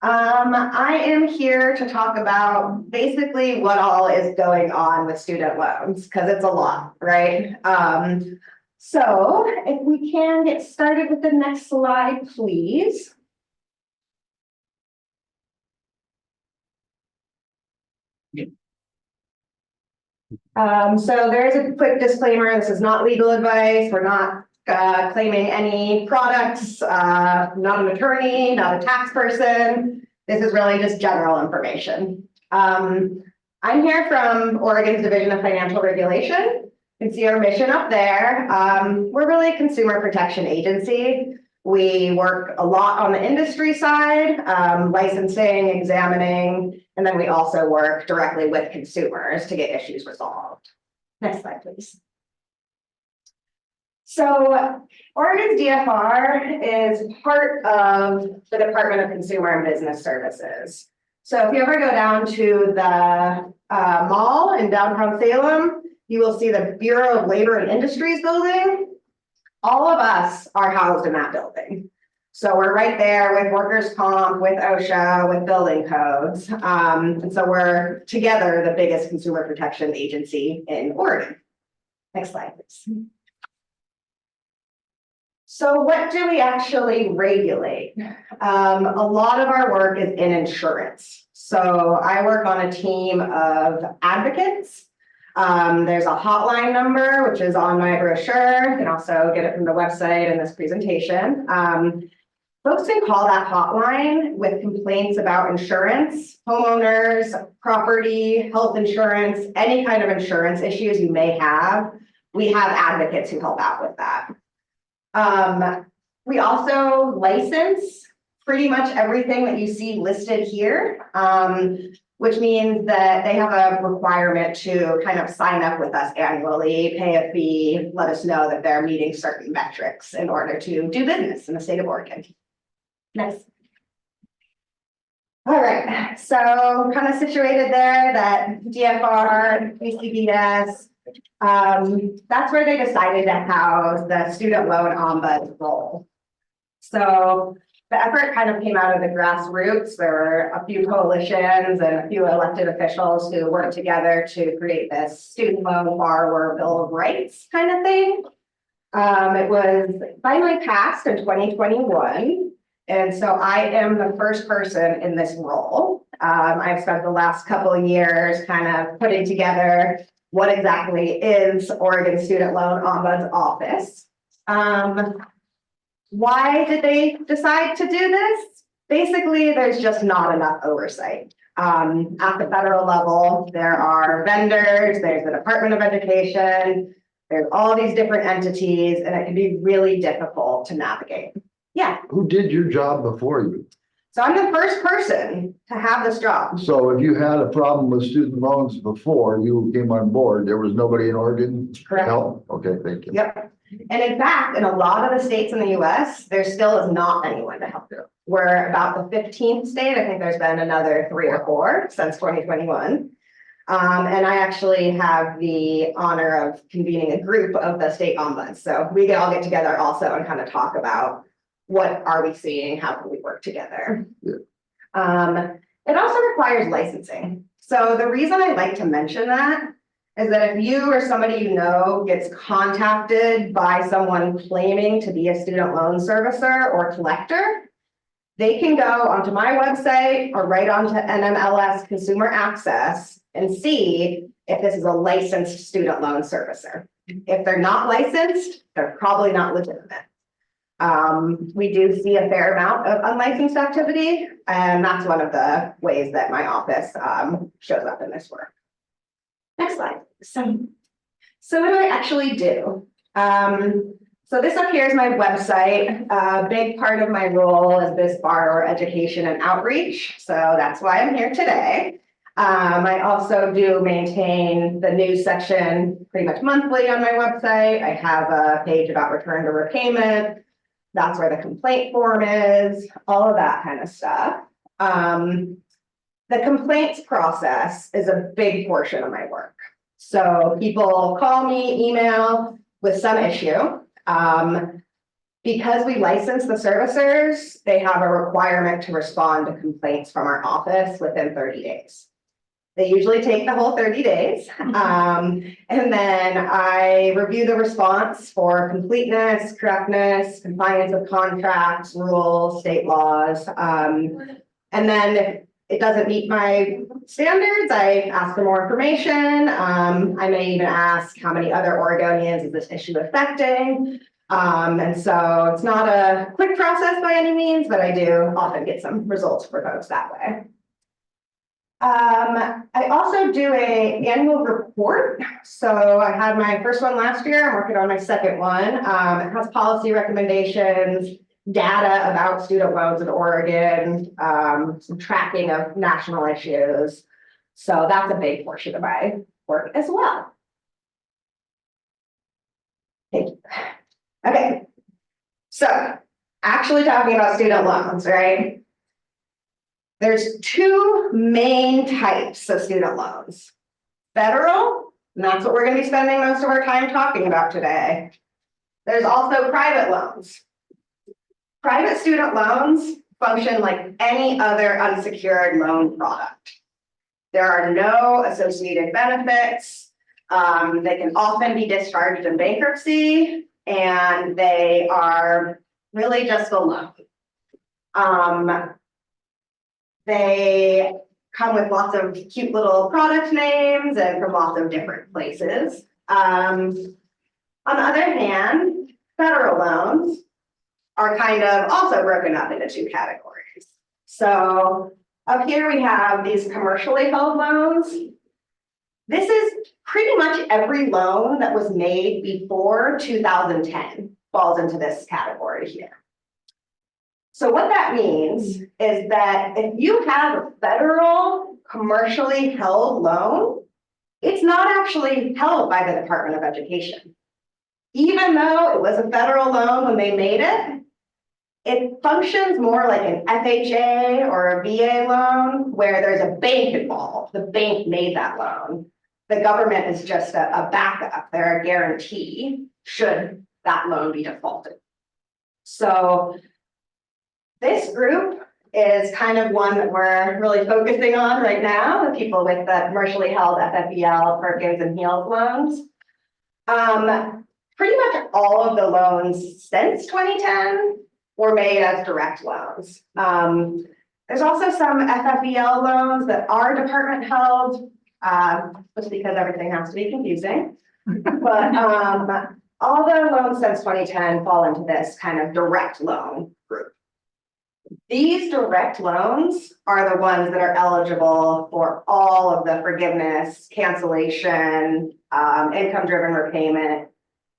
I am here to talk about basically what all is going on with student loans, because it's a lot, right? So if we can get started with the next slide, please. So there is a quick disclaimer. This is not legal advice. We're not claiming any products, not an attorney, not a tax person. This is really just general information. I'm here from Oregon's Division of Financial Regulation. You can see our mission up there. We're really a consumer protection agency. We work a lot on the industry side, licensing, examining, and then we also work directly with consumers to get issues resolved. Next slide, please. So Oregon's DFR is part of the Department of Consumer and Business Services. So if you ever go down to the mall in downtown Salem, you will see the Bureau of Labor and Industries building. All of us are housed in that building. So we're right there with workers' comp, with OSHA, with building codes. And so we're together the biggest consumer protection agency in Oregon. Next slide, please. So what do we actually regulate? A lot of our work is in insurance. So I work on a team of advocates. There's a hotline number, which is on my brochure. You can also get it from the website in this presentation. Folks can call that hotline with complaints about insurance, homeowners, property, health insurance, any kind of insurance issues you may have. We have advocates who help out with that. We also license pretty much everything that you see listed here, which means that they have a requirement to kind of sign up with us annually, pay a fee, let us know that they're meeting certain metrics in order to do business in the state of Oregon. Next. All right, so kind of situated there, that DFR, ACBS, that's where they decided to house the student loan ombuds role. So the effort kind of came out of the grassroots. There were a few coalitions and a few elected officials who worked together to create this student loan borrower bill of rights kind of thing. It was finally passed in 2021. And so I am the first person in this role. I've spent the last couple of years kind of putting together what exactly is Oregon Student Loan Ombuds Office. Why did they decide to do this? Basically, there's just not enough oversight. At the federal level, there are vendors, there's the Department of Education, there's all these different entities, and it can be really difficult to navigate. Yeah. Who did your job before you? So I'm the first person to have this job. So if you had a problem with student loans before you came on board, there was nobody in Oregon to Correct. help? Okay, thank you. Yep. And in fact, in a lot of the states in the US, there still is not anyone to help you. We're about the 15th state. I think there's been another 3 or 4 since 2021. And I actually have the honor of convening a group of the state ombuds. So we can all get together also and kind of talk about what are we seeing, how can we work together. Yeah. It also requires licensing. So the reason I like to mention that is that if you or somebody you know gets contacted by someone claiming to be a student loan servicer or collector, they can go onto my website or right onto NMLS Consumer Access and see if this is a licensed student loan servicer. If they're not licensed, they're probably not legitimate. We do see a fair amount of unlicensed activity, and that's one of the ways that my office shows up in this work. Next slide. So what do I actually do? So this up here is my website. A big part of my role is this borrower education and outreach. So that's why I'm here today. I also do maintain the news section pretty much monthly on my website. I have a page about return to repayment. That's where the complaint form is, all of that kind of stuff. The complaints process is a big portion of my work. So people call me, email with some issue. Because we license the servicers, they have a requirement to respond to complaints from our office within 30 days. They usually take the whole 30 days. And then I review the response for completeness, correctness, compliance with contracts, rules, state laws. And then if it doesn't meet my standards, I ask for more information. I may even ask how many other Oregonians is this issue affecting. And so it's not a quick process by any means, but I do often get some results for folks that way. I also do an annual report. So I had my first one last year. I'm working on my second one. It has policy recommendations, data about student loans in Oregon, some tracking of national issues. So that's a big portion of my work as well. Thank you. Okay. So actually talking about student loans, right? There's two main types of student loans. Federal, and that's what we're going to be spending most of our time talking about today. There's also private loans. Private student loans function like any other unsecured loan product. There are no associated benefits. They can often be discharged in bankruptcy, and they are really just a loan. They come with lots of cute little product names and from lots of different places. On the other hand, federal loans are kind of also broken up into two categories. So up here we have these commercially held loans. This is pretty much every loan that was made before 2010 falls into this category here. So what that means is that if you have a federal commercially held loan, it's not actually held by the Department of Education. Even though it was a federal loan when they made it, it functions more like an FHA or a VA loan where there's a bank involved. The bank made that loan. The government is just a backup. They're a guarantee should that loan be defaulted. So this group is kind of one that we're really focusing on right now, the people with the commercially held FFEL, Perkins, and Heels loans. Pretty much all of the loans since 2010 were made as direct loans. There's also some FFEL loans that are department held, just because everything has to be confusing. But all the loans since 2010 fall into this kind of direct loan group. These direct loans are the ones that are eligible for all of the forgiveness, cancellation, income-driven repayment.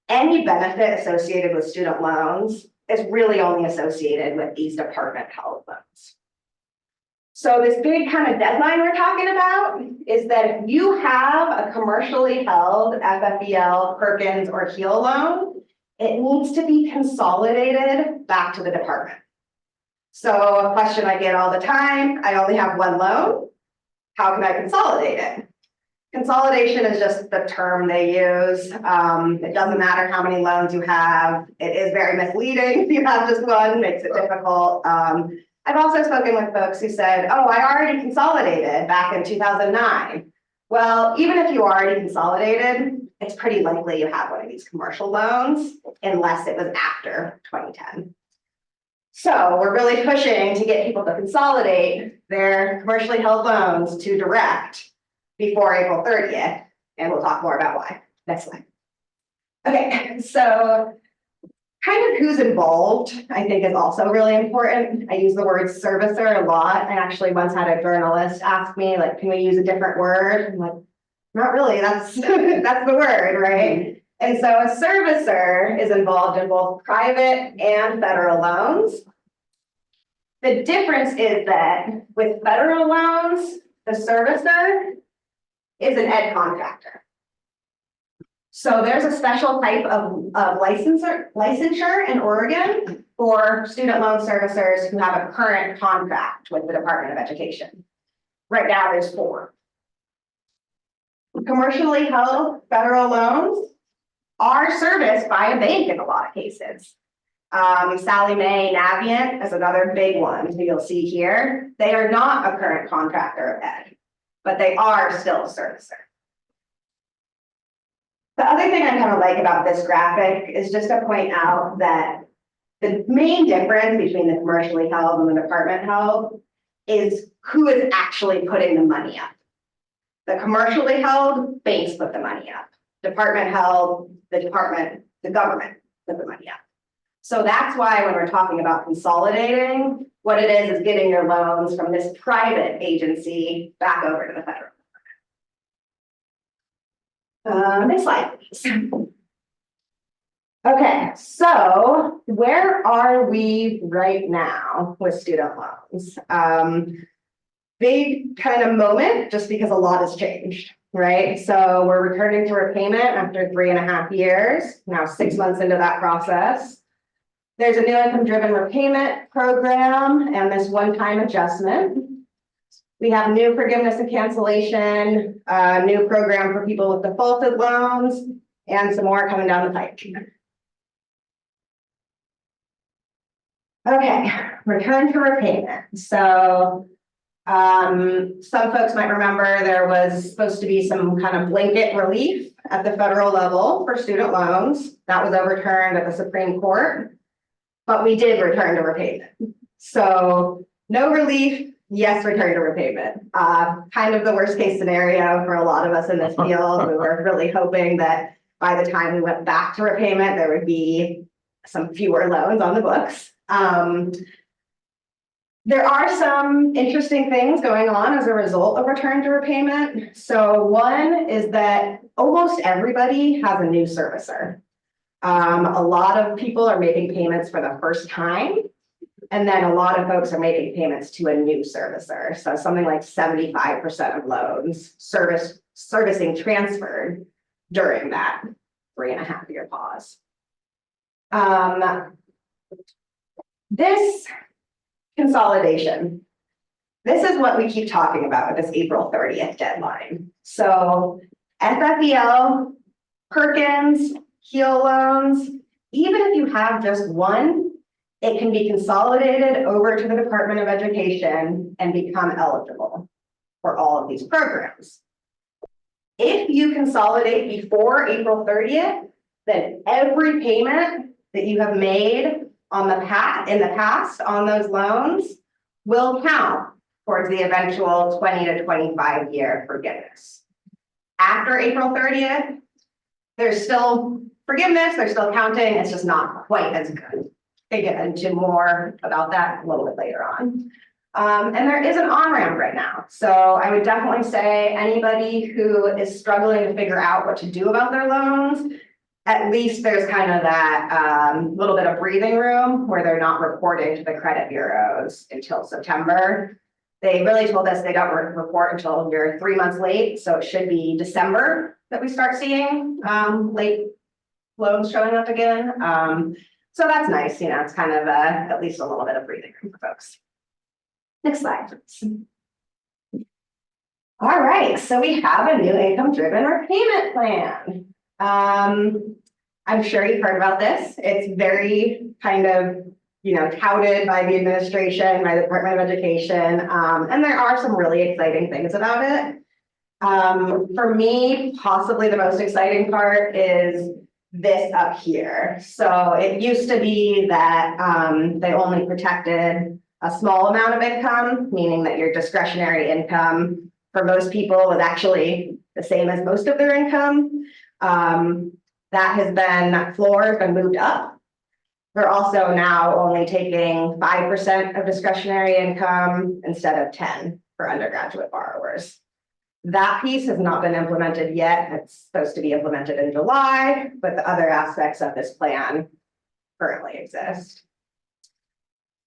Any benefit associated with student loans is really only associated with these department-held loans. So this big kind of deadline we're talking about is that if you have a commercially held FFEL, Perkins, or HEAL loan, it needs to be consolidated back to the department. So a question I get all the time, I only have one loan. How can I consolidate it? Consolidation is just the term they use. It doesn't matter how many loans you have. It is very misleading if you have just one, makes it difficult. I've also spoken with folks who said, oh, I already consolidated back in 2009. Well, even if you already consolidated, it's pretty likely you have one of these commercial loans, unless it was after 2010. So we're really pushing to get people to consolidate their commercially held loans to direct before April 30th, and we'll talk more about why. Next slide. Okay, so kind of who's involved, I think, is also really important. I use the word servicer a lot. I actually once had a journalist ask me, like, can we use a different word? I'm like, not really, that's, that's the word, right? And so a servicer is involved in both private and federal loans. The difference is that with federal loans, the servicer is an ed contractor. So there's a special type of licensure in Oregon for student loan servicers who have a current contract with the Department of Education. Right now, there's 4. Commercially held federal loans are serviced by a bank in a lot of cases. Sally Mae Navient is another big one who you'll see here. They are not a current contractor of ed, but they are still a servicer. The other thing I kind of like about this graphic is just to point out that the main difference between the commercially held and the department held is who is actually putting the money up. The commercially held, banks put the money up. Department held, the government put the money up. So that's why when we're talking about consolidating, what it is getting your loans from this private agency back over to the federal. Next slide, please. Okay, so where are we right now with student loans? Big kind of moment, just because a lot has changed, right? So we're returning to repayment after 3.5 years, now 6 months into that process. There's a new income-driven repayment program and this one-time adjustment. We have new forgiveness and cancellation, new program for people with defaulted loans, and some more coming down the pike. Okay, return to repayment. So some folks might remember there was supposed to be some kind of blanket relief at the federal level for student loans. That was overturned at the Supreme Court, but we did return to repayment. So no relief, yes, return to repayment. Kind of the worst case scenario for a lot of us in this field. We were really hoping that by the time we went back to repayment, there would be some fewer loans on the books. There are some interesting things going on as a result of return to repayment. So one is that almost everybody has a new servicer. A lot of people are making payments for the first time. And then a lot of folks are making payments to a new servicer. So something like 75% of loans servicing transferred during that 3.5 year pause. This consolidation. This is what we keep talking about with this April 30th deadline. So FFEL, Perkins, HEAL loans, even if you have just one, it can be consolidated over to the Department of Education and become eligible for all of these programs. If you consolidate before April 30th, then every payment that you have made on in the past on those loans will count towards the eventual 20 to 25 year forgiveness. After April 30th, there's still forgiveness, they're still counting, it's just not quite as good. They get into more about that a little bit later on. And there is an on-ramp right now. So I would definitely say anybody who is struggling to figure out what to do about their loans, at least there's kind of that little bit of breathing room where they're not reporting to the credit bureaus until September. They really told us they don't report until you're 3 months late. So it should be December that we start seeing late loans showing up again. So that's nice, you know, it's kind of at least a little bit of breathing room for folks. Next slide, please. All right, so we have a new income-driven repayment plan. I'm sure you've heard about this. It's very kind of, you know, touted by the administration, by the Department of Education, and there are some really exciting things about it. For me, possibly the most exciting part is this up here. So it used to be that they only protected a small amount of income, meaning that your discretionary income for most people was actually the same as most of their income. That floor has been moved up. They're also now only taking 5% of discretionary income instead of 10 for undergraduate borrowers. That piece has not been implemented yet. It's supposed to be implemented in July, but the other aspects of this plan currently exist.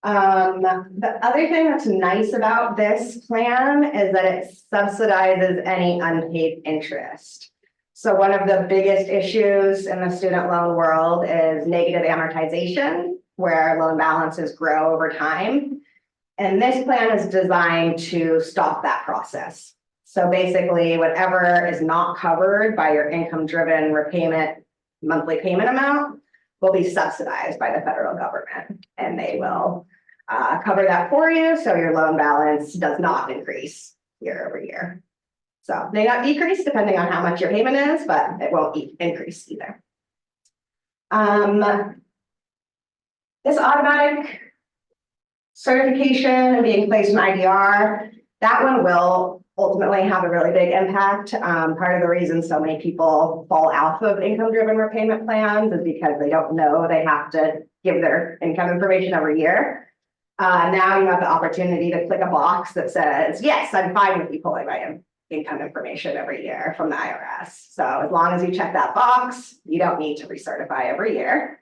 The other thing that's nice about this plan is that it subsidizes any unpaid interest. So one of the biggest issues in the student loan world is negative amortization, where loan balances grow over time. And this plan is designed to stop that process. So basically, whatever is not covered by your income-driven repayment monthly payment amount will be subsidized by the federal government, and they will cover that for you, so your loan balance does not increase year over year. So may not decrease depending on how much your payment is, but it won't increase either. This automatic certification and being placed in IDR, that one will ultimately have a really big impact. Part of the reason so many people fall off of income-driven repayment plans is because they don't know they have to give their income information every year. Now you have the opportunity to click a box that says, yes, I'm fine with you pulling my income information every year from the IRS. So as long as you check that box, you don't need to recertify every year.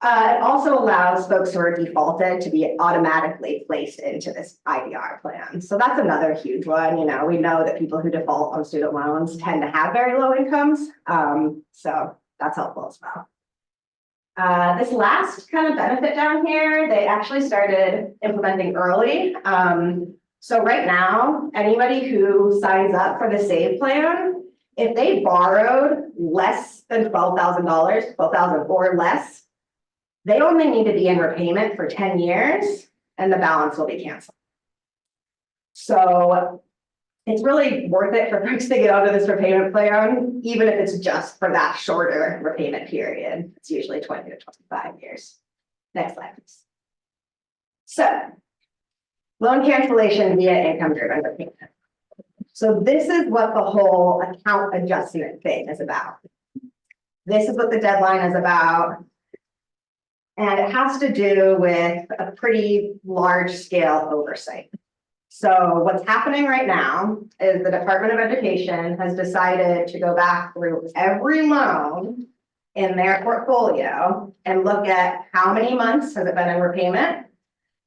It also allows folks who are defaulted to be automatically placed into this IDR plan. So that's another huge one. You know, we know that people who default on student loans tend to have very low incomes. So that's helpful as well. This last kind of benefit down here, they actually started implementing early. So right now, anybody who signs up for the SAVE plan, if they borrowed less than $12,000, $12,000 or less, they only need to be in repayment for 10 years and the balance will be canceled. So it's really worth it for folks to get onto this repayment plan, even if it's just for that shorter repayment period. It's usually 20 to 25 years. Next slide, please. So loan cancellation via income-driven repayment. So this is what the whole account adjustment thing is about. This is what the deadline is about. And it has to do with a pretty large scale oversight. So what's happening right now is the Department of Education has decided to go back through every loan in their portfolio and look at how many months has it been in repayment,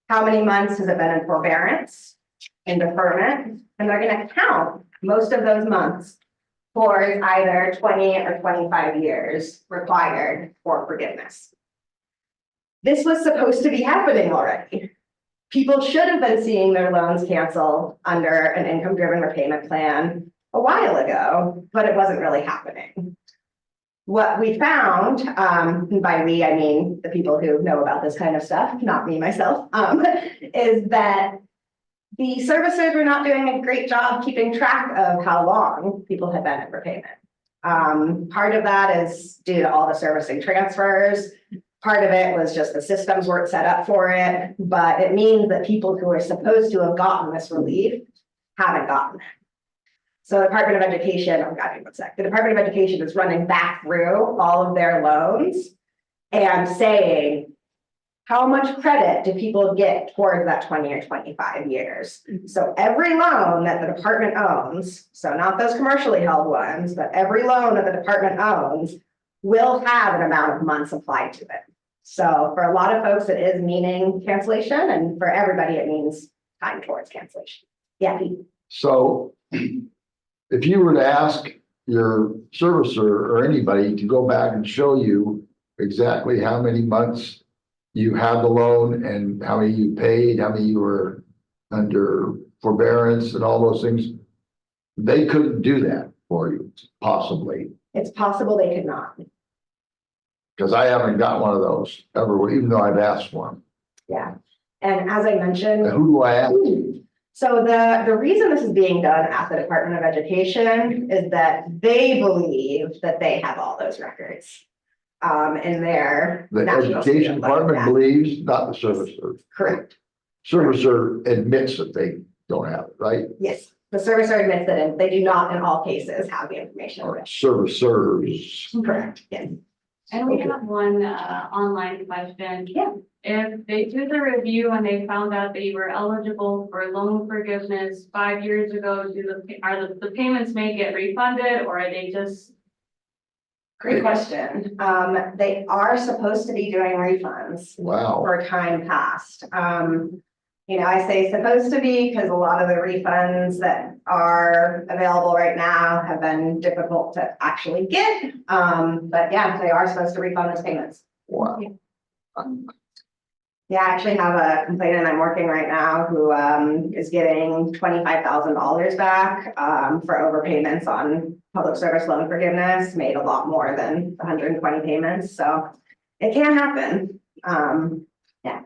how many months has it been in forbearance and deferment, and they're going to count most of those months towards either 20 or 25 years required for forgiveness. This was supposed to be happening already. People should have been seeing their loans canceled under an income-driven repayment plan a while ago, but it wasn't really happening. What we found, and by we, I mean the people who know about this kind of stuff, not me myself, is that the servicers were not doing a great job keeping track of how long people had been in repayment. Part of that is due to all the servicing transfers. Part of it was just the systems weren't set up for it, but it means that people who are supposed to have gotten this relief haven't gotten it. So the Department of Education, oh God, one sec. The Department of Education is running back through all of their loans and saying, how much credit do people get towards that 20 or 25 years? So every loan that the department owns, so not those commercially held ones, but every loan that the department owns will have an amount of months applied to it. So for a lot of folks, it is meaning cancellation, and for everybody, it means time towards cancellation. Yeah, Pete. So if you were to ask your servicer or anybody to go back and show you exactly how many months you had the loan and how many you paid, how many you were under forbearance and all those things, they couldn't do that for you, possibly. It's possible they could not. Because I haven't got one of those ever, even though I've asked for them. Yeah. And as I mentioned, And who do I ask? So the reason this is being done at the Department of Education is that they believe that they have all those records in their The national education student department loan. believes, not the servicer. Correct. Servicer admits that they don't have it, right? Yes, the servicer admits that they do not in all cases have the information. Or servicers. Correct, yes. And we have one online question. Yeah. If they did the review and they found out that you were eligible for loan forgiveness 5 years ago, are the payments may get refunded, or are they just? Great question. They are supposed to be doing refunds Wow. for time past. You know, I say supposed to be because a lot of the refunds that are available right now have been difficult to actually get. But yeah, they are supposed to refund those payments. Wow. Yeah, I actually have a complainant I'm working right now who is getting $25,000 back for overpayments on public service loan forgiveness, made a lot more than 120 payments. So it can happen. Yeah.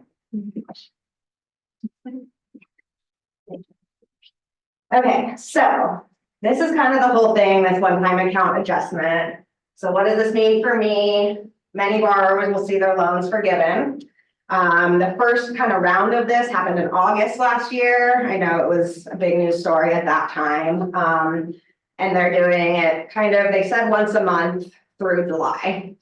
Okay, so this is kind of the whole thing, this one-time account adjustment. So what does this mean for me? Many borrowers will see their loans forgiven. The first kind of round of this happened in August last year. I know it was a big news story at that time. And they're doing it kind of, they said once a month through July.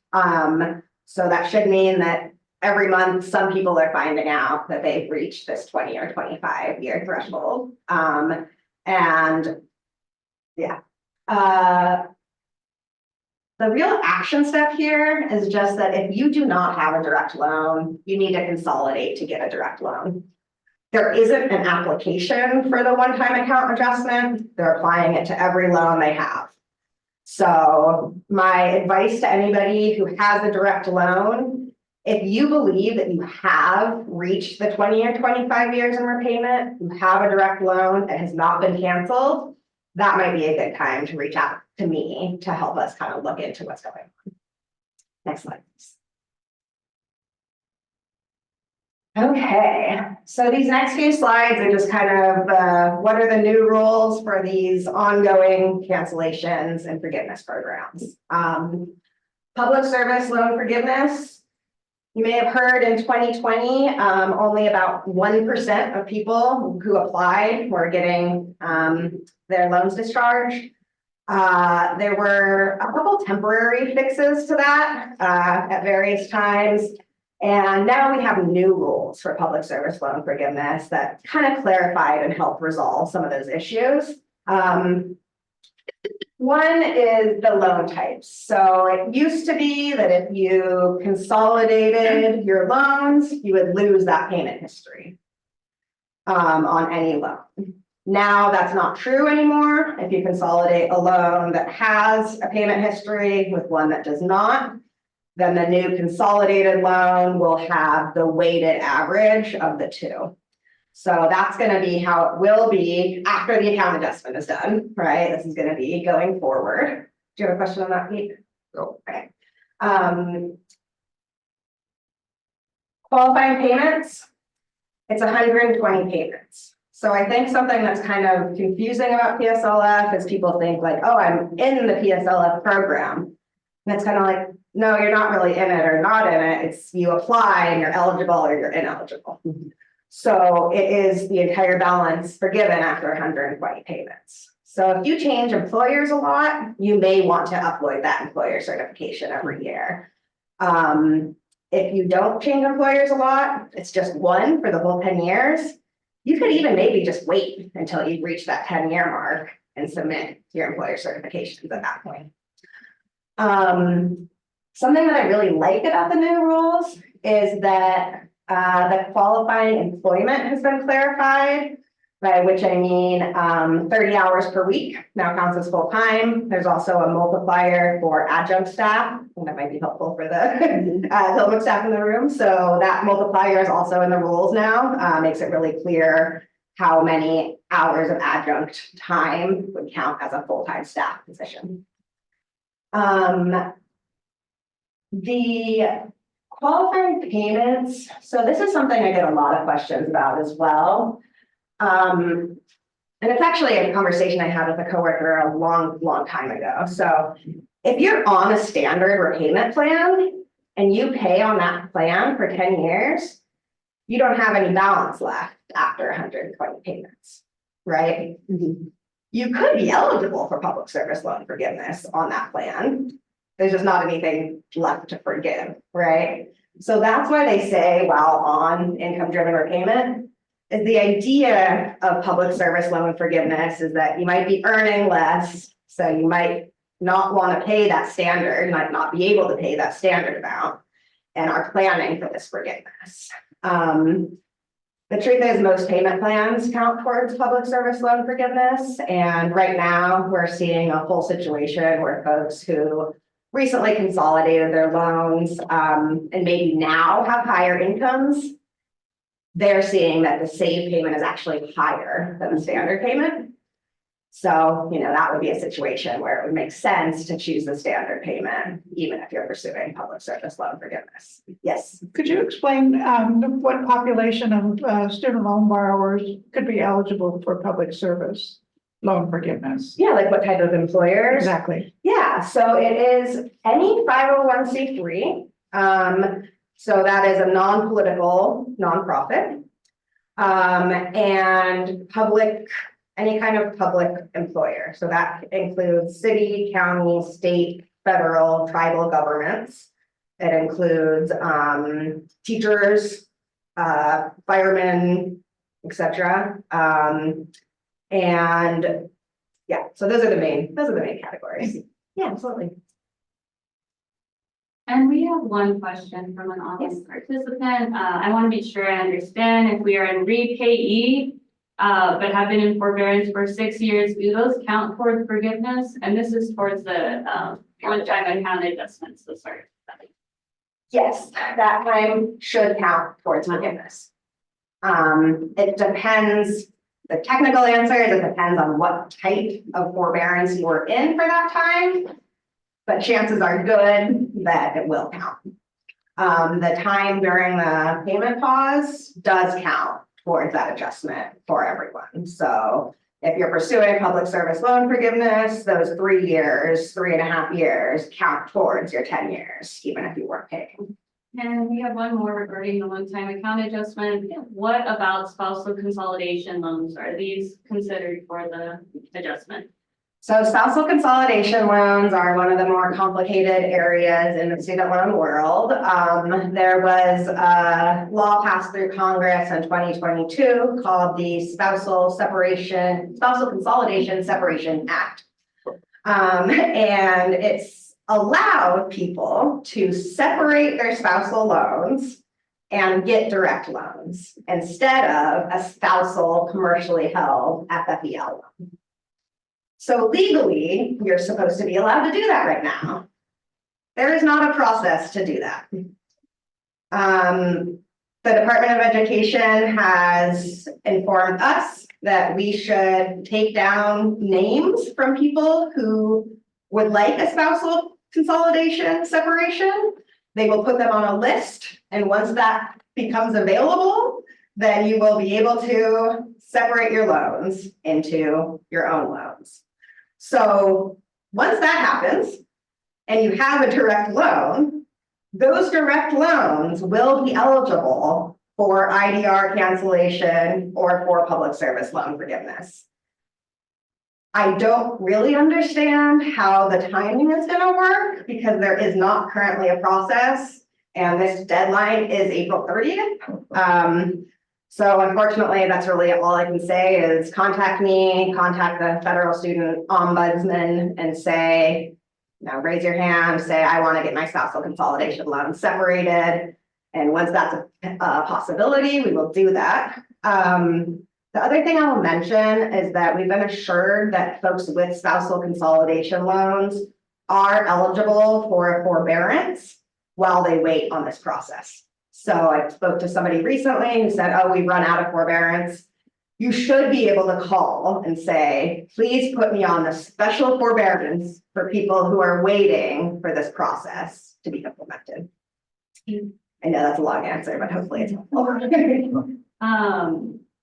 So that should mean that every month, some people are finding out that they've reached this 20 or 25-year threshold. And yeah, the real action step here is just that if you do not have a direct loan, you need to consolidate to get a direct loan. There isn't an application for the one-time account adjustment. They're applying it to every loan they have. So my advice to anybody who has a direct loan, if you believe that you have reached the 20 or 25 years in repayment, you have a direct loan that has not been canceled, that might be a good time to reach out to me to help us kind of look into what's going on. Next slide, please. Okay, so these next few slides are just kind of what are the new rules for these ongoing cancellations and forgiveness programs. Public service loan forgiveness. You may have heard in 2020, only about 1% of people who applied were getting their loans discharged. There were a couple temporary fixes to that at various times. And now we have new rules for public service loan forgiveness that kind of clarified and helped resolve some of those issues. One is the loan types. So it used to be that if you consolidated your loans, you would lose that payment history on any loan. Now that's not true anymore. If you consolidate a loan that has a payment history with one that does not, then the new consolidated loan will have the weighted average of the two. So that's going to be how it will be after the account adjustment is done, right? This is going to be going forward. Do you have a question on that, Pete? No. Okay. Qualifying payments, it's 120 payments. So I think something that's kind of confusing about PSLF is people think like, oh, I'm in the PSLF program. And it's kind of like, no, you're not really in it or not in it. It's you apply and you're eligible or you're ineligible. So it is the entire balance forgiven after 120 payments. So if you change employers a lot, you may want to upload that employer certification every year. If you don't change employers a lot, it's just one for the whole 10 years. You could even maybe just wait until you reach that 10-year mark and submit your employer certifications at that point. Something that I really like about the new rules is that the qualifying employment has been clarified, by which I mean 30 hours per week now counts as full-time. There's also a multiplier for adjunct staff, and that might be helpful for the Tillamook staff in the room. So that multiplier is also in the rules now, makes it really clear how many hours of adjunct time would count as a full-time staff position. The qualifying payments, so this is something I get a lot of questions about as well. And it's actually a conversation I had with a coworker a long time ago. So if you're on a standard repayment plan and you pay on that plan for 10 years, you don't have any balance left after 120 payments, right? You could be eligible for public service loan forgiveness on that plan. There's just not anything left to forgive, right? So that's why they say while on income-driven repayment, is the idea of public service loan forgiveness is that you might be earning less, so you might not want to pay that standard, might not be able to pay that standard amount, and are planning for this forgiveness. The truth is most payment plans count towards public service loan forgiveness, and right now we're seeing a whole situation where folks who recently consolidated their loans and maybe now have higher incomes, they're seeing that the save payment is actually higher than the standard payment. So, that would be a situation where it would make sense to choose the standard payment, even if you're pursuing public service loan forgiveness. Yes. Could you explain what population of student loan borrowers could be eligible for public service loan forgiveness? Yeah, like what type of employers? Exactly. Yeah, so it is any 501c3. So that is a non-political nonprofit. And any kind of public employer. So that includes city, county, state, federal, tribal governments. It includes teachers, firemen, etc. And yeah, so those are the main categories. Yeah, absolutely. And we have one question from an audience participant. I want to be sure I understand if we are in repayee, but have been in forbearance for 6 years, do those count towards forgiveness? And this is towards the one-time account adjustments, so sorry. Yes, that time should count towards forgiveness. It depends, the technical answer is it depends on what type of forbearance you were in for that time, but chances are good that it will count. The time during the payment pause does count towards that adjustment for everyone. So if you're pursuing public service loan forgiveness, those 3 years, 3.5 years count towards your 10 years, even if you weren't paying. And we have one more regarding the one-time account adjustment. What about spousal consolidation loans? Are these considered for the adjustment? So spousal consolidation loans are one of the more complicated areas in the student loan world. There was a law passed through Congress in 2022 called the Spousal Consolidation Separation Act. And it's allowed people to separate their spousal loans and get direct loans instead of a spousal commercially held FFEL loan. So legally, you're supposed to be allowed to do that right now. There is not a process to do that. The Department of Education has informed us that we should take down names from people who would like a spousal consolidation separation. They will put them on a list, and once that becomes available, then you will be able to separate your loans into your own loans. So once that happens and you have a direct loan, those direct loans will be eligible for IDR cancellation or for public service loan forgiveness. I don't really understand how the timing is going to work because there is not currently a process and this deadline is April 30th. So unfortunately, that's really all I can say is contact me, contact the federal student ombudsman and say, raise your hand, say, I want to get my spousal consolidation loan separated. And once that's a possibility, we will do that. The other thing I will mention is that we've been assured that folks with spousal consolidation loans are eligible for a forbearance while they wait on this process. So I spoke to somebody recently who said, oh, we've run out of forbearance. You should be able to call and say, please put me on the special forbearance for people who are waiting for this process to be implemented. I know that's a long answer, but hopefully it's helpful.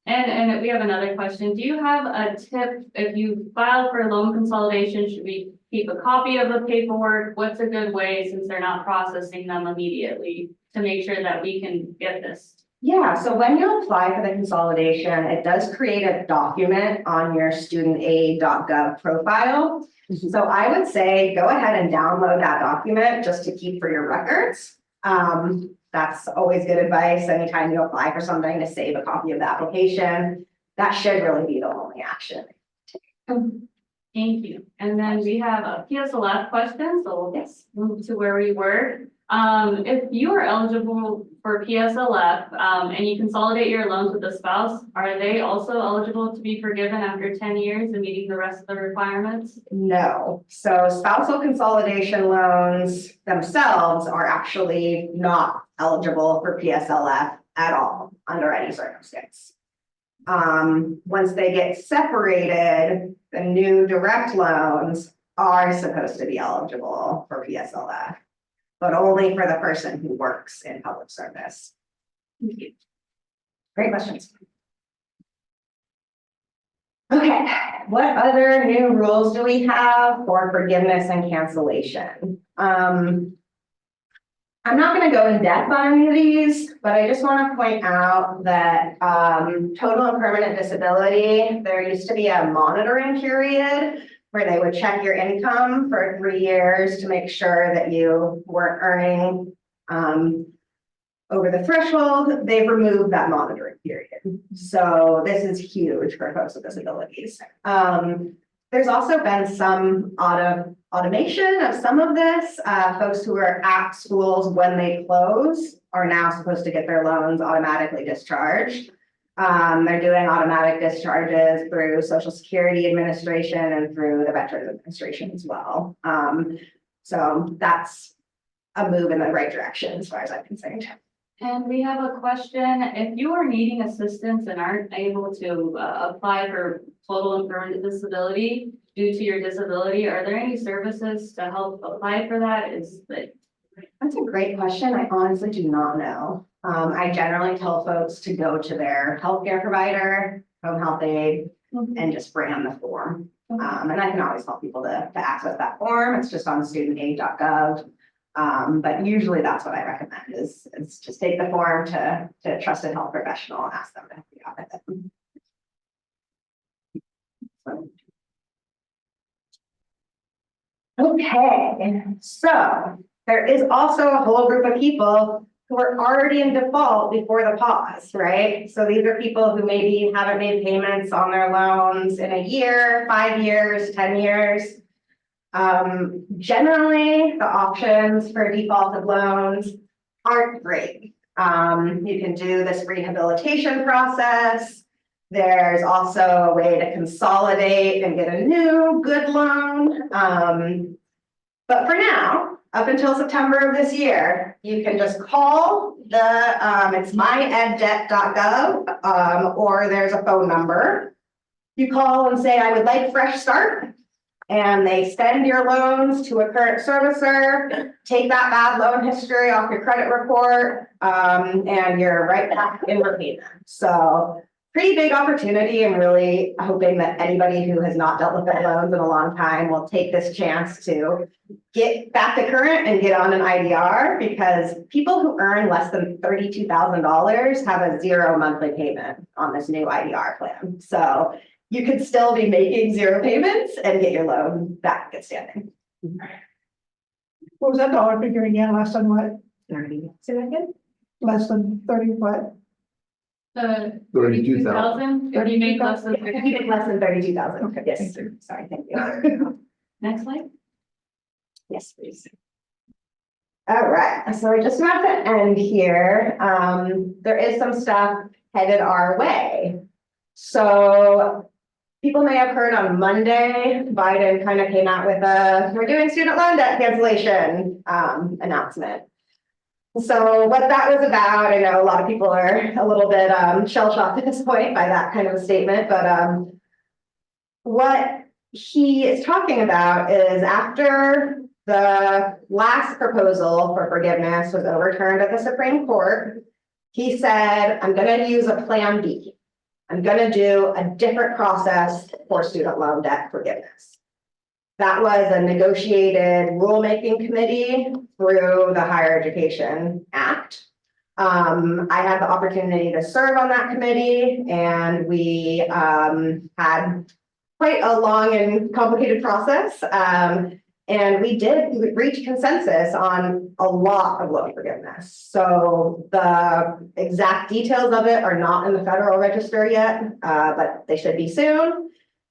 And we have another question. Do you have a tip if you file for loan consolidation? Should we keep a copy of the paperwork? What's a good way, since they're not processing them immediately, to make sure that we can get this? Yeah, so when you apply for the consolidation, it does create a document on your Studentaid.gov profile. So I would say go ahead and download that document just to keep for your records. That's always good advice anytime you apply for something, to save a copy of the application. That should really be the only action. Thank you. And then we have a PSLF question, so let's move to where we were. If you are eligible for PSLF and you consolidate your loans with a spouse, are they also eligible to be forgiven after 10 years and meeting the rest of the requirements? No, so spousal consolidation loans themselves are actually not eligible for PSLF at all under any circumstance. Once they get separated, the new direct loans are supposed to be eligible for PSLF, but only for the person who works in public service. Great questions. Okay, what other new rules do we have for forgiveness and cancellation? I'm not going to go in depth on any of these, but I just want to point out that total and permanent disability, there used to be a monitoring period where they would check your income for 3 years to make sure that you weren't earning over the threshold. They've removed that monitoring period. So this is huge for folks with disabilities. There's also been some automation of some of this. Folks who are at schools when they close are now supposed to get their loans automatically discharged. They're doing automatic discharges through Social Security Administration and through the Veterans Administration as well. So that's a move in the right direction as far as I'm concerned. And we have a question. If you are needing assistance and aren't able to apply for total and permanent disability due to your disability, are there any services to help apply for that? That's a great question. I honestly do not know. I generally tell folks to go to their healthcare provider, home health aide, and just bring them the form. And I can always help people to access that form. It's just on Studentaid.gov. But usually that's what I recommend is just take the form to a trusted health professional and ask them to help you out with it. Okay, so there is also a whole group of people who are already in default before the pause, right? So these are people who maybe haven't made payments on their loans in a year, 5 years, 10 years. Generally, the options for defaulted loans aren't great. You can do this rehabilitation process. There's also a way to consolidate and get a new good loan. But for now, up until September of this year, you can just call it's myeddebt.gov, or there's a phone number. You call and say, I would like fresh start. And they send your loans to a current servicer, take that bad loan history off your credit report, and you're right back in repayment. So pretty big opportunity. I'm really hoping that anybody who has not dealt with their loans in a long time will take this chance to get back to current and get on an IDR, because people who earn less than $32,000 have a 0 monthly payment on this new IDR plan. So you could still be making 0 payments and get your loan back in good standing. What was that dollar figure again? Less than what? 30. Say that again? Less than 30 what? The 32,000. 32,000, if you make less than If you make less than 32,000. Okay, Yes, thank you. sorry, thank you. next slide. Yes, please. All right, so we're just about to end here. There is some stuff headed our way. So people may have heard on Monday, Biden kind of came out with we're doing student loan debt cancellation announcement. So what that was about, I know a lot of people are a little bit shell-shocked at this point by that kind of a statement, but what he is talking about is after the last proposal for forgiveness was overturned at the Supreme Court, he said, I'm going to use a plan B. I'm going to do a different process for student loan debt forgiveness. That was a negotiated rulemaking committee through the Higher Education Act. I had the opportunity to serve on that committee, and we had quite a long and complicated process. And we did reach consensus on a lot of loan forgiveness. So the exact details of it are not in the Federal Register yet, but they should be soon.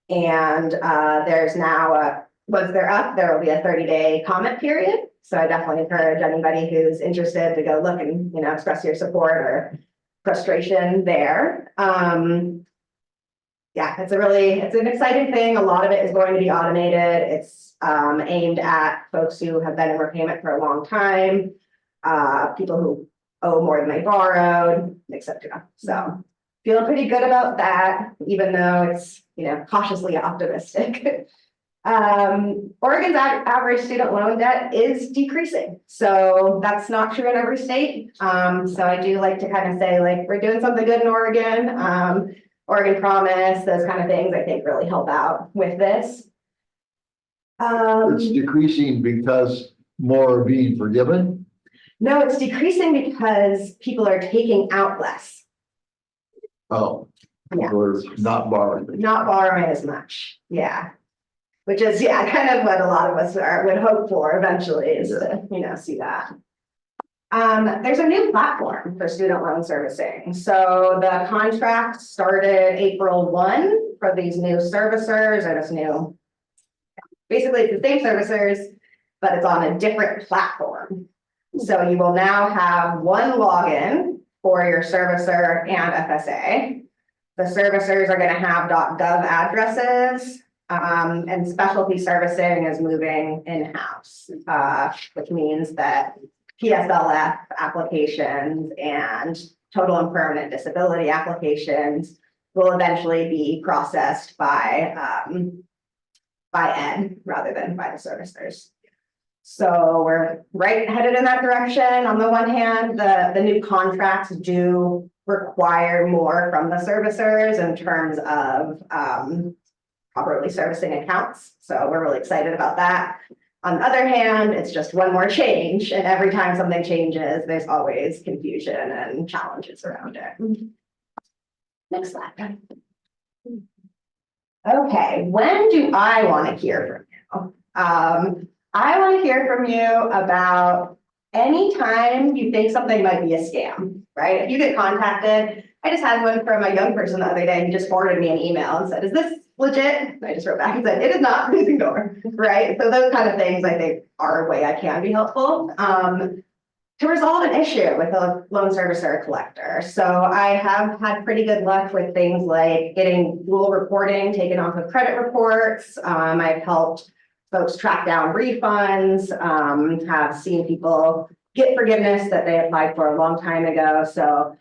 And there's now, once they're up, there will be a 30-day comment period. So I definitely encourage anybody who's interested to go look and express your support or frustration there. Yeah, it's an exciting thing. A lot of it is going to be automated. It's aimed at folks who have been in repayment for a long time, people who owe more than they borrowed, etc. So if Feeling pretty good about that, even though it's, cautiously optimistic. Oregon's average student loan debt is decreasing, so that's not true in every state. So I do like to kind of say, like, we're doing something good in Oregon. Oregon Promise, those kind of things, I think really help out with this. It's decreasing because more are being forgiven. No, it's decreasing because people are taking out less, Oh, Yeah. or not borrowing. not borrowing as much. Yeah. Which is, kind of what a lot of us would hope for eventually is to, see that. There's a new platform for student loan servicing. So the contract started April 1 for these new servicers, or this new, basically it's the same servicers, but it's on a different platform. So you will now have one login for your servicer and FSA. The servicers are going to have .gov addresses, and specialty servicing is moving in-house, which means that PSLF applications and total and permanent disability applications will eventually be processed by Ed rather than by the servicers. So we're headed in that direction. On the one hand, the new contracts do require more from the servicers in terms of properly servicing accounts. So we're really excited about that. On the other hand, it's just one more change, and every time something changes, there's always confusion and challenges around it. Next slide. Okay, when do I want to hear from you? I want to hear from you about anytime you think something might be a scam, right? If you get contacted, I just had one from a young person the other day who just forwarded me an email and said, "Is this legit?" And I just wrote back and said, "It is not, please ignore," right? So those kind of things I think are a way I can be helpful to resolve an issue with a loan servicer or collector. So I have had pretty good luck with things like getting dual reporting taken off of credit reports. I've helped folks track down refunds, have seen people get forgiveness that they applied for a long time ago. So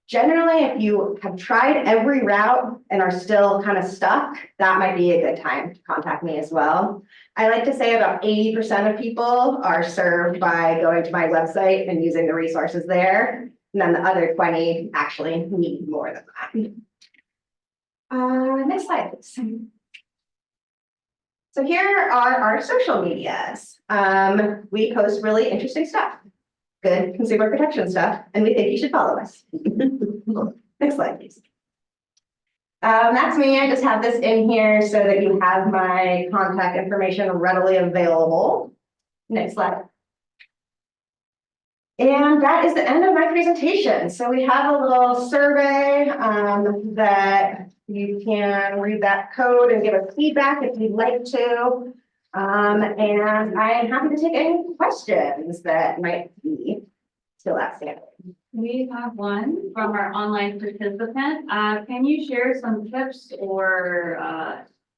generally, if you have tried every route and are still kind of stuck, that might be a good time to contact me as well. I like to say about 80% of people are served by going to my website and using the resources there. And then the other 20 actually need more than that. Next slide, please. So here are our social medias. We post really interesting stuff, good consumer protection stuff, and we think you should follow us. Next slide, please. That's me. I just have this in here so that you have my contact information readily available. Next slide. And that is the end of my presentation. So we have a little survey that you can read that code and give us feedback if you'd like to. And I am happy to take any questions that might be still outstanding. We have one from our online participant. Can you share some tips or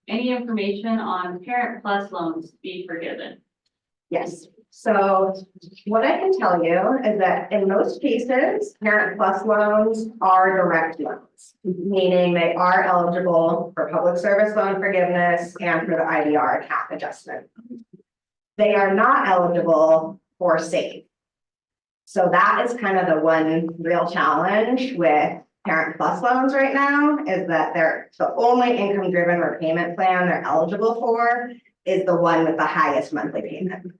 any information on Parent Plus loans to be forgiven? Yes. So what I can tell you is that in most cases, Parent Plus loans are direct loans, meaning they are eligible for public service loan forgiveness and for the IDR account adjustment. They are not eligible for SAVE. So that is kind of the one real challenge with Parent Plus loans right now, is that they're the only income driven repayment plan they're eligible for is the one with the highest monthly payment.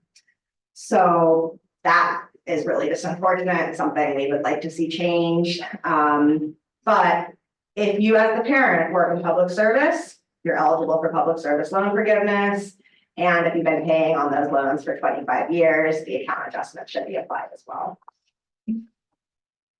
So that is really just unfortunate, something we would like to see changed. But if you as the parent work in public service, you're eligible for public service loan forgiveness. And if you've been paying on those loans for 25 years, the account adjustment should be applied as well.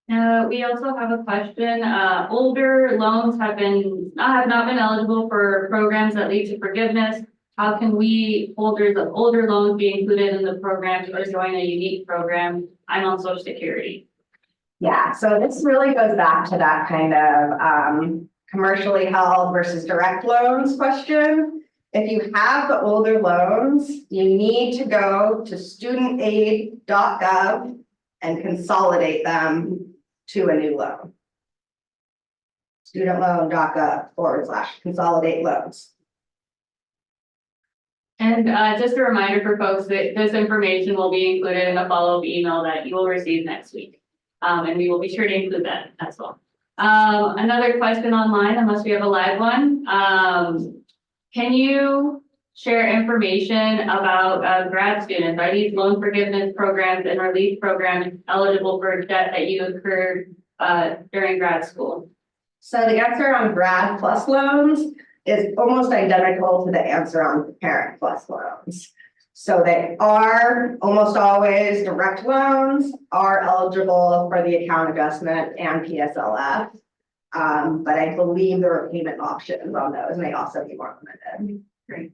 We also have a question. Older loans have not been eligible for programs that lead to forgiveness. How can we, holders of older loans, be included in the program or join a unique program? I'm on Social Security. Yeah, so this really goes back to that kind of commercially held versus direct loans question. If you have the older loans, you need to go to Studentaid.gov and consolidate them to a new loan. Studentloan.gov/consolidate loans. And just a reminder for folks that this information will be included in a follow-up email that you will receive next week. And we will be sure to include that as well. Another question online, unless we have a live one. Can you share information about grad students? Are these loan forgiveness programs and relief programs eligible for debt that you incurred during grad school? So the answer on grad plus loans is almost identical to the answer on parent plus loans. So they are almost always direct loans, are eligible for the account adjustment and PSLF. But I believe the repayment options on those may also be more limited. Great.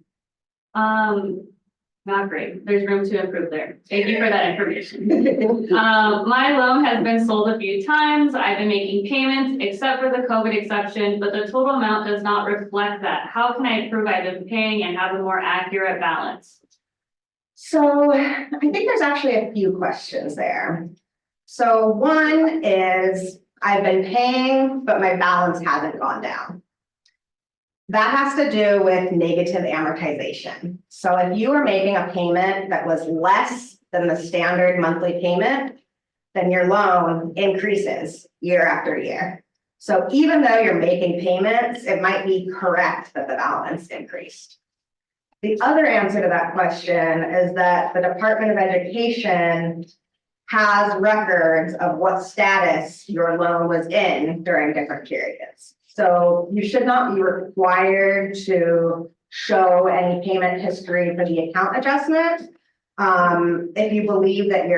Not great. There's room to improve there. Thank you for that information. My loan has been sold a few times. I've been making payments except for the COVID exception, but the total amount does not reflect that. How can I prove I've been paying and have a more accurate balance? So I think there's actually a few questions there. So one is I've been paying, but my balance hasn't gone down. That has to do with negative amortization. So if you were making a payment that was less than the standard monthly payment, then your loan increases year after year. So even though you're making payments, it might be correct that the balance increased. The other answer to that question is that the Department of Education has records of what status your loan was in during different periods. So you should not be required to show any payment history for the account adjustment. If you believe that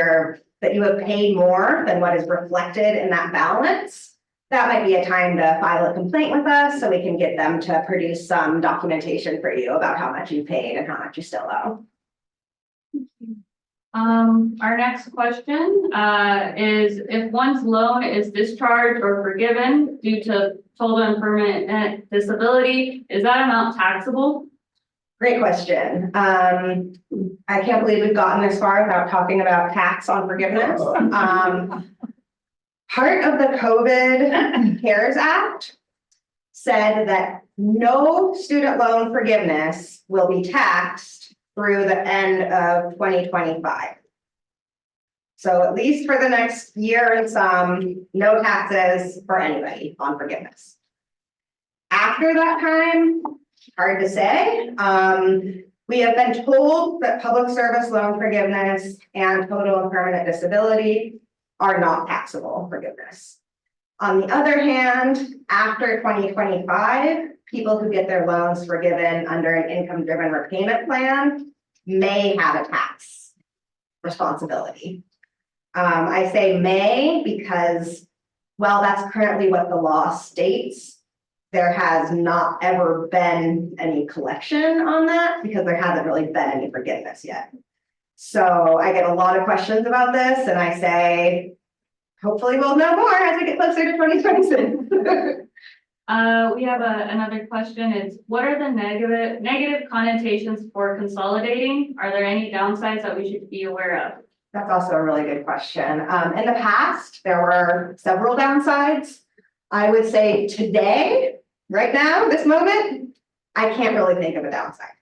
you have paid more than what is reflected in that balance, that might be a time to file a complaint with us so we can get them to produce some documentation for you about how much you paid and how much you still owe. Our next question is if one's loan is discharged or forgiven due to total and permanent disability, is that amount taxable? Great question. I can't believe we've gotten this far without talking about tax on forgiveness. Part of the COVID CARES Act said that no student loan forgiveness will be taxed through the end of 2025. So at least for the next year and some, no taxes for anybody on forgiveness. After that time, hard to say. We have been told that public service loan forgiveness and total and permanent disability are not taxable forgiveness. On the other hand, after 2025, people who get their loans forgiven under an income-driven repayment plan may have a tax responsibility. I say may because, well, that's currently what the law states. There has not ever been any collection on that because there hasn't really been any forgiveness yet. So I get a lot of questions about this and I say, hopefully we'll know more as we get closer to 2026. We have another question. It's what are the negative connotations for consolidating? Are there any downsides that we should be aware of? That's also a really good question. In the past, there were several downsides. I would say today, right now, this moment, I can't really think of a downside.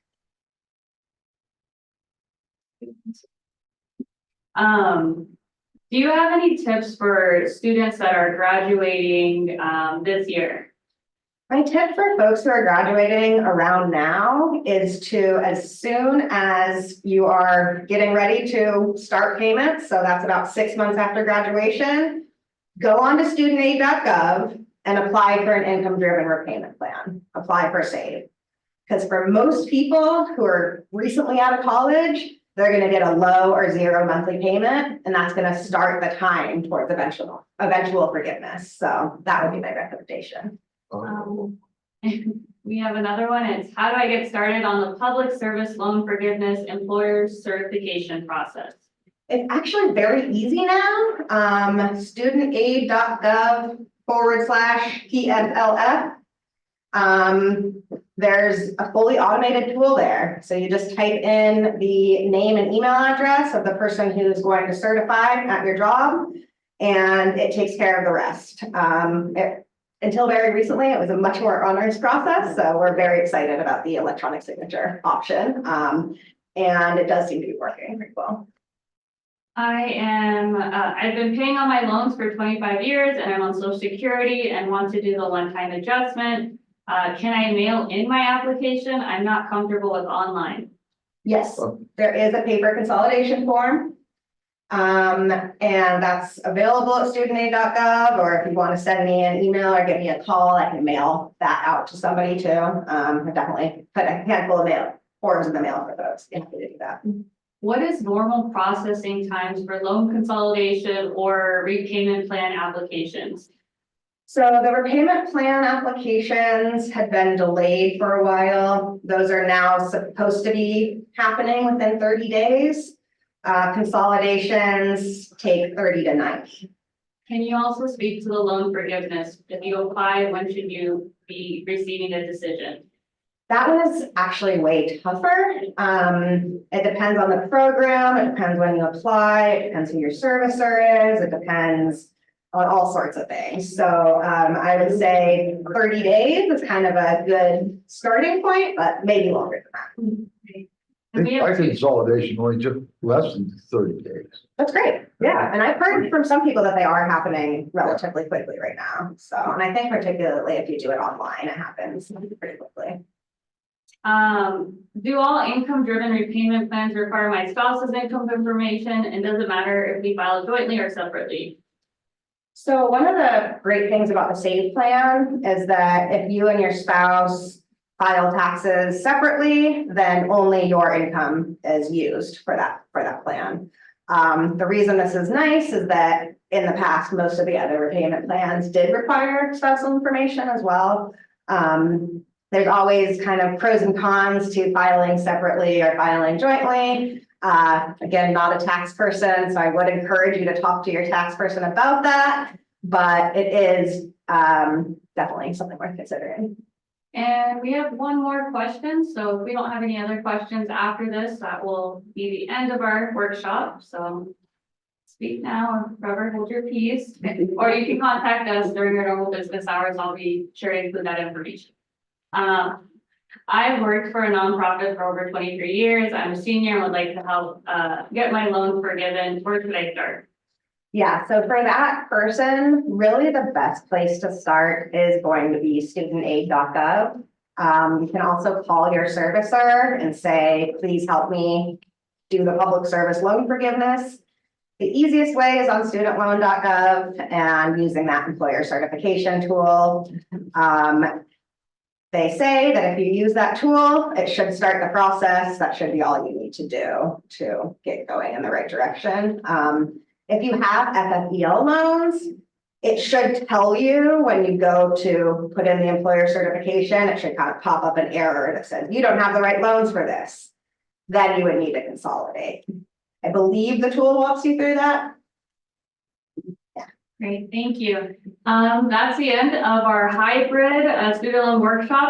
Do you have any tips for students that are graduating this year? My tip for folks who are graduating around now is to, as soon as you are getting ready to start payments, so that's about 6 months after graduation, go on to Studentaid.gov and apply for an income-driven repayment plan. Apply for SAVE. Because for most people who are recently out of college, they're going to get a low or zero monthly payment, and that's going to start the time towards eventual forgiveness. So that would be my recommendation. We have another one. It's how do I get started on the public service loan forgiveness employer certification process? It's actually very easy now. Studentaid.gov/PSLF. There's a fully automated tool there. So you just type in the name and email address of the person who's going to certify at your job, and it takes care of the rest. until very recently, it was a much more onerous process, so we're very excited about the electronic signature option. And it does seem to be working pretty well. I've been paying on my loans for 25 years and I'm on Social Security and want to do the one-time adjustment. Can I mail in my application? I'm not comfortable with online. Yes, there is a paper consolidation form. And that's available at Studentaid.gov, or if you want to send me an email or give me a call, I can mail that out to somebody too. I've definitely put a handful of forms in the mail for those, if you do that. What is normal processing times for loan consolidation or repayment plan applications? So the repayment plan applications had been delayed for a while. Those are now supposed to be happening within 30 days. Consolidations take 30 to 90. Can you also speak to the loan forgiveness? If you apply, when should you be receiving a decision? That one is actually way tougher. It depends on the program, it depends when you apply, it depends who your servicer is, it depends on all sorts of things. So I would say 30 days is kind of a good starting point, but maybe longer than that. My consolidation only took less than 30 days. That's great. Yeah, and I've heard from some people that they are happening relatively quickly right now. So, and I think particularly if you do it online, it happens pretty quickly. Do all income-driven repayment plans require my spouse's income information, and does it matter if we file jointly or separately? So one of the great things about the SAVE plan is that if you and your spouse file taxes separately, then only your income is used for that plan. The reason this is nice is that in the past, most of the other repayment plans did require spousal information as well. There's always kind of pros and cons to filing separately or filing jointly. Again, not a tax person, so I would encourage you to talk to your tax person about that, but it is definitely something worth considering. And we have one more question, so if we don't have any other questions after this, that will be the end of our workshop, so speak now, or forever hold your peace, or you can contact us during your normal business hours. I'll be sure to include that information. I've worked for a nonprofit for over 23 years. I'm a senior and would like to help get my loan forgiven. Where should I start? Yeah, so for that person, really the best place to start is going to be Studentaid.gov. You can also call your servicer and say, please help me do the public service loan forgiveness. The easiest way is on studentloan.gov and using that employer certification tool. They say that if you use that tool, it should start the process. That should be all you need to do to get going in the right direction. If you have FFEL loans, it should tell you when you go to put in the employer certification, it should kind of pop up an error that says, you don't have the right loans for this. Then you would need to consolidate. I believe the tool walks you through that. Great, thank you. That's the end of our hybrid student loan workshop.